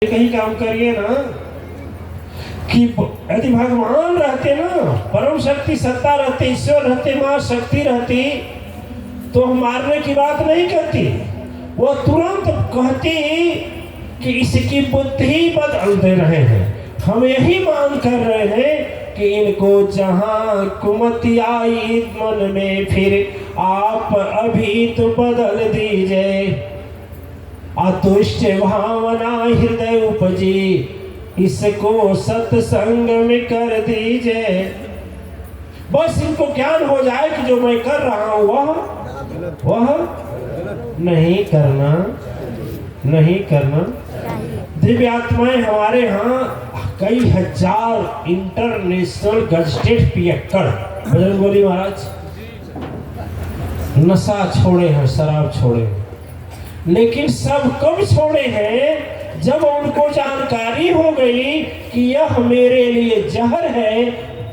कहीं काम करिए ना कि यदि भगवान रहते ना, परम शक्ति सत्ता रहती, ईश्वर रहते, मां शक्ति रहती, तो हम मारने की बात नहीं करती। वो तुरंत कहती कि इसकी बुद्धि बदल दे रहे हैं। हम यही मांग कर रहे हैं कि इनको जहां कुमति आई मन में, फिर आप अभी तो बदल दीजिए। अतुष्ट भावना हृदय उपजी, इसको सत्संग में कर दीजिए। बस इनको ज्ञान हो जाए कि जो मैं कर रहा हूं वह नहीं करना। दिव्य आत्माएं हमारे यहाँ कई हजार इंटरनेशनल गजटेड पियक्कड़ बजरंगबली महाराज नशा छोड़े हैं, शराब छोड़े हैं, लेकिन सब कब छोड़े हैं? जब उनको जानकारी हो गई कि यह मेरे लिए जहर है,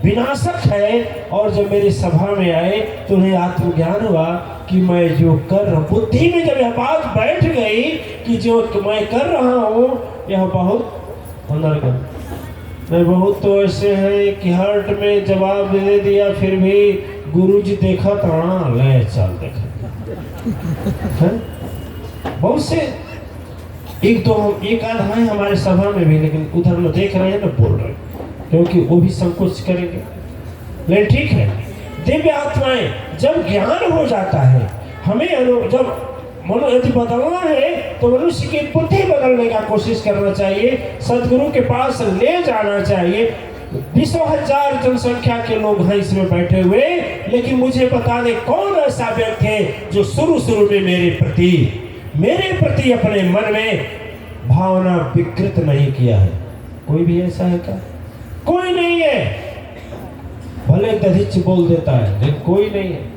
विनाशक है, और जब मेरी सभा में आए तो उन्हें आत्मज्ञान हुआ कि मैं जो कर रहा हूँ, बुद्धि में जब यह बात बैठ गई कि जो मैं कर रहा हूँ यह बहुत मैं बहुत तो ऐसे हैं कि हर्ट में जवाब दे दिया, फिर भी गुरुजी देखा तो ले चल देखा बहुत से एक आध हैं हमारे सभा में भी, लेकिन उधर में देख रहे हैं ना, बोल रहे हैं क्योंकि वो भी संकोच करेंगे। लेकिन ठीक है, दिव्य आत्माएं जब ज्ञान हो जाता है, हमें जब मनो यदि बदलना है तो मनुष्य की बुद्धि बदलने का कोशिश करना चाहिए, सदगुरु के पास ले जाना चाहिए। 20,000 जनसंख्या के लोग हैं इसमें बैठे हुए, लेकिन मुझे बता दे कौन ऐसा व्यक्ति है जो शुरू में मेरे प्रति अपने मन में भावना विकृत नहीं किया है? कोई भी ऐसा है क्या? कोई नहीं है। भले दधिच बोल देता है लेकिन कोई नहीं है।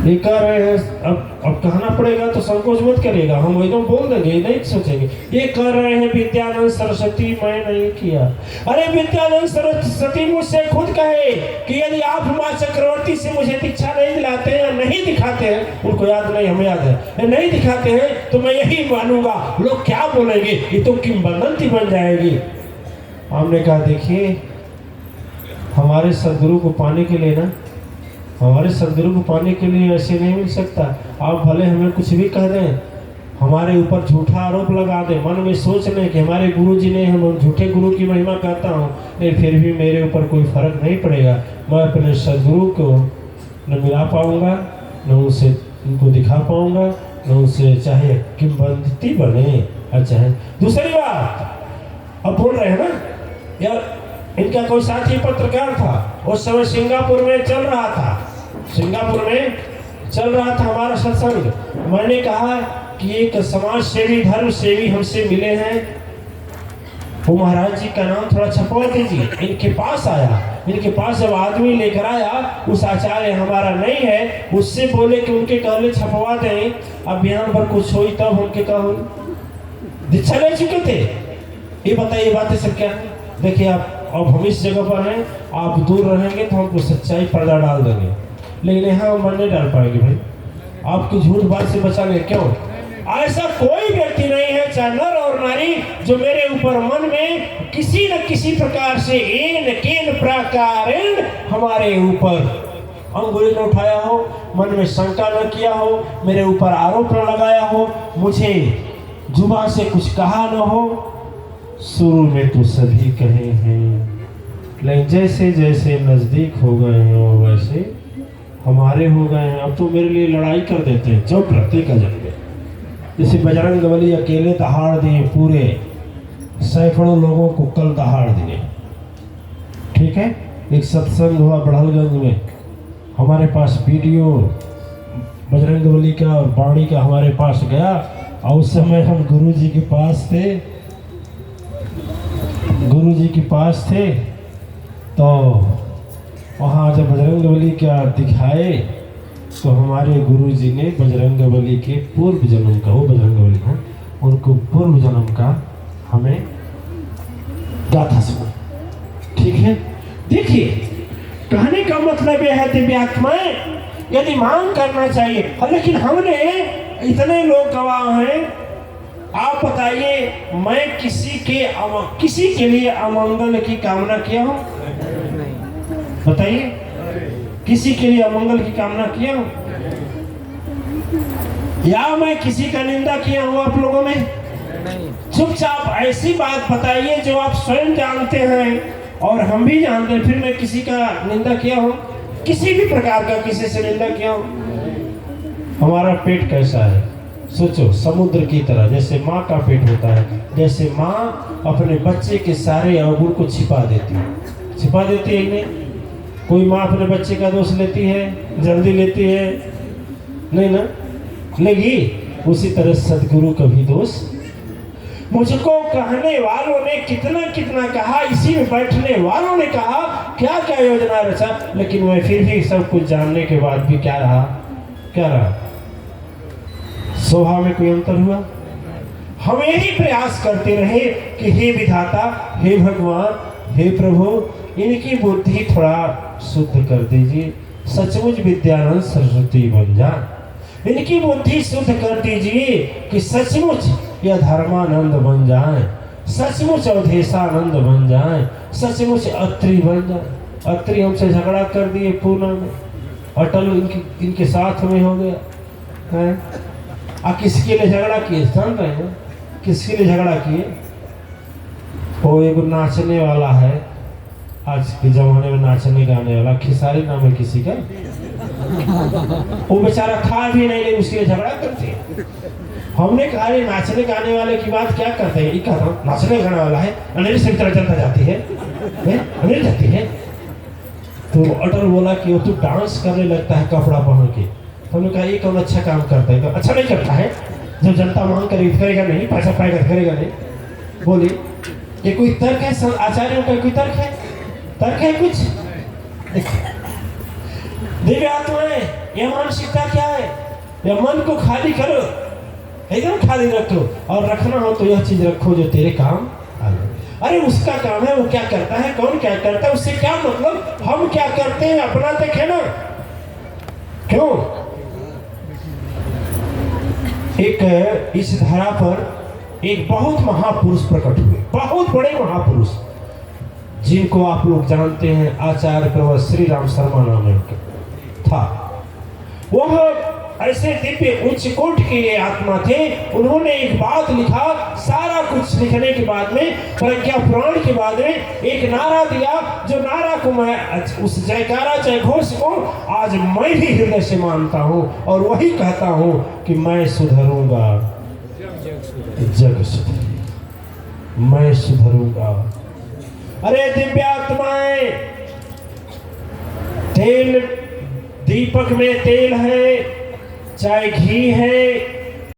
ये कह रहे हैं, अब कहना पड़ेगा तो संकोच मत करेगा, हम एकदम बोल देंगे, नहीं सोचेंगे। ये कह रहे हैं विद्यानंद सरस्वती मैं नहीं किया। अरे विद्यानंद सरस्वती मुझसे खुद कहे कि यदि आप मां चक्रवर्ती से मुझे दीक्षा नहीं दिलाते हैं, नहीं दिखाते हैं, उनको याद नहीं, हमें याद है, नहीं दिखाते हैं तो मैं यही मानूंगा। लोग क्या बोलेंगे, ये तो किंवदंती बन जाएगी। हमने कहा देखिए, हमारे सदगुरु को पाने के लिए ना, हमारे सदगुरु को पाने के लिए ऐसे नहीं मिल सकता। आप भले हमें कुछ भी कह दें, हमारे ऊपर झूठा आरोप लगा दें, मन में सोच लें कि हमारे गुरु जी ने, हम झूठे गुरु की महिमा करता हूँ, लेकिन फिर भी मेरे ऊपर कोई फर्क नहीं पड़ेगा। मैं अपने सदगुरु को न मिला पाऊँगा, न उनसे उनको दिखा पाऊँगा, न उनसे चाहे किंवदंती बने। अच्छा है। दूसरी बात, अब बोल रहे हैं ना यार, इनका कोई साथी पत्रकार था, उस समय सिंगापुर में चल रहा था हमारा सत्संग। मैंने कहा कि एक समाज सेवी, धर्म सेवी हमसे मिले हैं, वो महाराज जी का नाम थोड़ा छपवा दीजिए। इनके पास आया, इनके पास जब आदमी लेकर आया, उस आचार्य हमारा नहीं है, उससे बोले कि उनके कहले छपवा दें। अब यहाँ पर कुछ हुई तब उनके कहा दीक्षा ले चुके थे। ये बताइए बातें सब क्या है? देखिए आप, अब हम इस जगह पर हैं, आप दूर रहेंगे तो हमको सच्चाई पर्दा डाल देंगे, लेकिन यहाँ हम नहीं डाल पाएंगे भाई, आपकी झूठ बात से बचा ले। क्यों? ऐसा कोई व्यक्ति नहीं है, चाहे नर और नारी, जो मेरे ऊपर मन में किसी न किसी प्रकार से केन प्रकार हमारे ऊपर अंगुली न उठाया हो, मन में शंका न किया हो, मेरे ऊपर आरोप न लगाया हो, मुझे जुबान से कुछ कहा न हो। शुरू में तो सभी कहे हैं, लेकिन जैसे जैसे नजदीक हो गए हैं वैसे हमारे हो गए हैं। अब तो मेरे लिए लड़ाई कर देते हैं, जब रखते का जन्मे। जैसे बजरंगबली अकेले दहाड़ दिए, पूरे सैकड़ों लोगों को कल दहाड़ दिए। ठीक है, एक सत्संग हुआ बड़हलगंज में, हमारे पास वीडियो बजरंगबली का और बाणी का हमारे पास गया, और उस समय हम गुरु जी के पास थे, तो वहाँ जब बजरंगबली का दिखाए तो हमारे गुरु जी ने बजरंगबली के पूर्व जन्म का, वो बजरंगबली हैं, उनको पूर्व जन्म का हमें गाथा सुना। ठीक है, देखिए कहने का मतलब यह है दिव्य आत्माएं यदि मांग करना चाहिए, लेकिन हमने इतने लोग गवाह हैं आप बताइए, मैं किसी के लिए अमंगल की कामना किया हूं? बताइए, किसी के लिए अमंगल की कामना किया हूं? या मैं किसी का निंदा किया हूं आप लोगों में? चुपचाप ऐसी बात बताइए जो आप स्वयं जानते हैं और हम भी जानते हैं, फिर मैं किसी का निंदा किया हूं? किसी भी प्रकार का किसी से निंदा किया हूं? हमारा पेट कैसा है सोचो, समुद्र की तरह। जैसे माँ का पेट होता है, जैसे माँ अपने बच्चे के सारे अवगुण को छिपा देती है। छिपा देती है नहीं? कोई माँ अपने बच्चे का दोष लेती है? जल्दी लेती है? नहीं ना, लेगी। उसी तरह सदगुरु का भी दोष। मुझको कहने वालों ने कितना कितना कहा, इसी में बैठने वालों ने कहा क्या क्या योजना रचा, लेकिन मैं फिर भी सब कुछ जानने के बाद भी क्या रहा? क्या रहा? स्वभाव में कोई अंतर हुआ? हम यही प्रयास करते रहे कि हे विधाता, हे भगवान, हे प्रभु, इनकी बुद्धि थोड़ा शुद्ध कर दीजिए, सचमुच विद्यानंद सरस्वती बन जाए। इनकी बुद्धि शुद्ध कर दीजिए कि सचमुच यह धर्मानंद बन जाए, सचमुच अवधेशानंद बन जाए, सचमुच अत्रि बन जाए। अत्रि हमसे झगड़ा कर दिए पूना में, अटल इनके साथ में हो गया है। किसके लिए झगड़ा किए जान रहे हैं? किसके लिए झगड़ा किए? वो एक नाचने वाला है, आज के जमाने में नाचने गाने वाला, खिसारी नाम है किसी का, वो बेचारा खा भी नहीं ले, उसके लिए झगड़ा करते हैं। हमने कहा नाचने गाने वाले की बात क्या करते हैं? एक कहता हूँ नाचने गाने वाला है, अनिल से तरह जनता जाती है, अनिल जाती है। तो अटल बोला कि वो तो डांस करने लगता है कपड़ा पहन के। तो हमने कहा ये कौन अच्छा काम करता है? तो अच्छा नहीं करता है, जब जनता मांग करेगा नहीं, पैसा पाएगा करेगा नहीं। बोले ये कोई तर्क है? आचार्यों का कोई तर्क है? तर्क है कुछ? दिव्य आत्माएं, यह मानसिकता क्या है? यह मन को खाली करो, एकदम खाली रखो, और रखना हो तो यह चीज रखो जो तेरे काम आए। अरे उसका काम है, वो क्या करता है, कौन क्या करता है, उससे क्या मतलब? हम क्या करते हैं अपना देखे ना। क्यों? एक इस धरा पर एक बहुत महापुरुष प्रकट हुए, बहुत बड़े महापुरुष, जिनको आप लोग जानते हैं, आचार्य प्रवर श्री राम शर्मा नाम है था। वह ऐसे दिव्य उच्च कोट के आत्मा थे। उन्होंने एक बात लिखा, सारा कुछ लिखने के बाद में, प्रज्ञा पुराण के बाद में एक नारा दिया, जो नारा को मैं उस जयकारा जय घोष को आज मैं भी हृदय से मानता हूँ, और वही कहता हूँ कि मैं सुधरूंगा, जग सुधरेगा, मैं सुधरूंगा। अरे दिव्यात्माएं, तेल, दीपक में तेल है, चाहे घी है,